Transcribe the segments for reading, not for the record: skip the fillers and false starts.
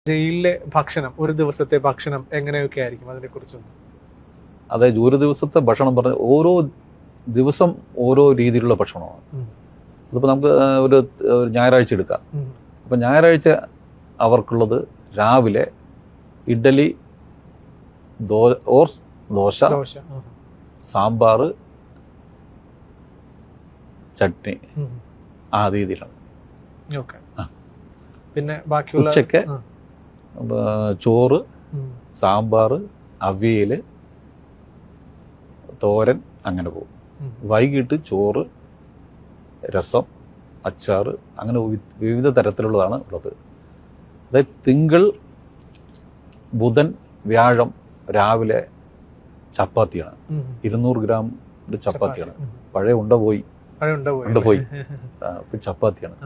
ജയിലിലെ ഭക്ഷണം, ഒരു ദിവസത്തെ ഭക്ഷണം എങ്ങനെയൊക്കെ ആയിരിക്കും, അതിനെക്കുറിച്ചൊന്ന്? അതായത് ഒരു ദിവസത്തെ ഭക്ഷണം പറഞ്ഞ ഓരോ ദിവസം ഓരോ രീതിയിലുള്ള ഭക്ഷണമാണ്. അതിപ്പോൾ നമുക്ക് ഒരു ഞായറാഴ്ച എടുക്കാം. അപ്പം ഞായറാഴ്ച അവർക്കുള്ളത് രാവിലെ ഇഡ്ഡലി, ദോശ, സാമ്പാർ, ചട്നി, ആ രീതിയിലാണ്. പിന്നെ ബാക്കിയുള്ള ഉച്ചയ്ക്ക് ചോറ്, സാമ്പാർ, അവിയൽ, തോരൻ, അങ്ങനെ പോകും. വൈകിട്ട് ചോറ്, രസം, അച്ചാർ, അങ്ങനെ വിവിധ തരത്തിലുള്ളതാണ് ഉള്ളത്. അതായത് തിങ്കൾ, ബുധൻ, വ്യാഴം രാവിലെ ചപ്പാത്തിയാണ്. 200 ഗ്രാം ചപ്പാത്തിയാണ്. പഴയ ഉണ്ട പോയി ചപ്പാത്തിയാണ്.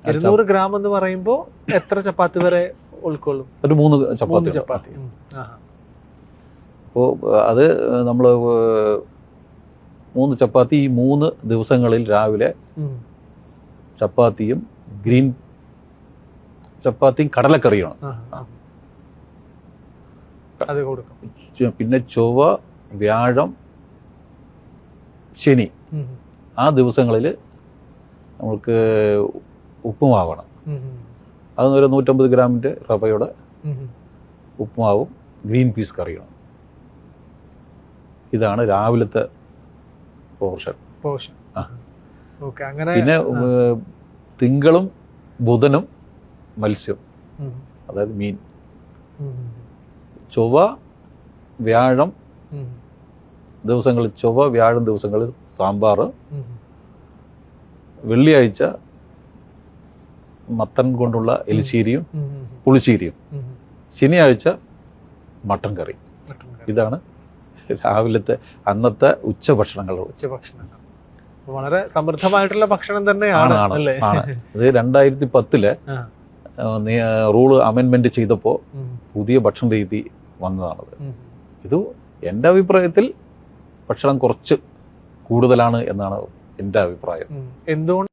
200 ഗ്രാം എന്ന് പറയുമ്പോൾ എത്ര ചപ്പാത്തി വരെ ഉൾക്കൊള്ളും? ഒരു 3 ചപ്പാത്തി. അപ്പോൾ അത് നമ്മൾ 3 ചപ്പാത്തി ഈ 3 ദിവസങ്ങളിൽ രാവിലെ ചപ്പാത്തിയും ഗ്രീൻ ചപ്പാത്തിയും കടലക്കറിയാണ്. പിന്നെ ചൊവ്വ, വ്യാഴം, ശനി ആ ദിവസങ്ങളിൽ നമ്മൾക്ക് ഉപ്പുമാവാണ്. അത് ഒരു 150 ഗ്രാമിൻ്റെ റവയുടെ ഉപ്പുമാവും ഗ്രീൻ പീസ് കറിയാണ്. ഇതാണ് രാവിലത്തെ പോർഷൻ. പിന്നെ തിങ്കളും ബുധനും മത്സ്യം, അതായത് മീൻ. ചൊവ്വ, വ്യാഴം ദിവസങ്ങളിൽ സാമ്പാർ. വെള്ളിയാഴ്ച മത്തൻ കൊണ്ടുള്ള എലിശ്ശേരിയും പുളിശ്ശേരിയും. ശനിയാഴ്ച മട്ടൻ കറി. ഇതാണ് രാവിലത്തെ അന്നത്തെ ഉച്ചഭക്ഷണങ്ങൾ. വളരെ സമൃദ്ധമായിട്ടുള്ള ഭക്ഷണം തന്നെയാണ്. അത് 2010 റൂള് അമെൻമെന്റ് ചെയ്തപ്പോൾ പുതിയ ഭക്ഷണ രീതി വന്നതാണത്. ഇത് എൻ്റെ അഭിപ്രായത്തിൽ ഭക്ഷണം കുറച്ച് കൂടുതലാണ് എന്നാണ് എൻ്റെ അഭിപ്രായം. എന്തുകൊണ്ട്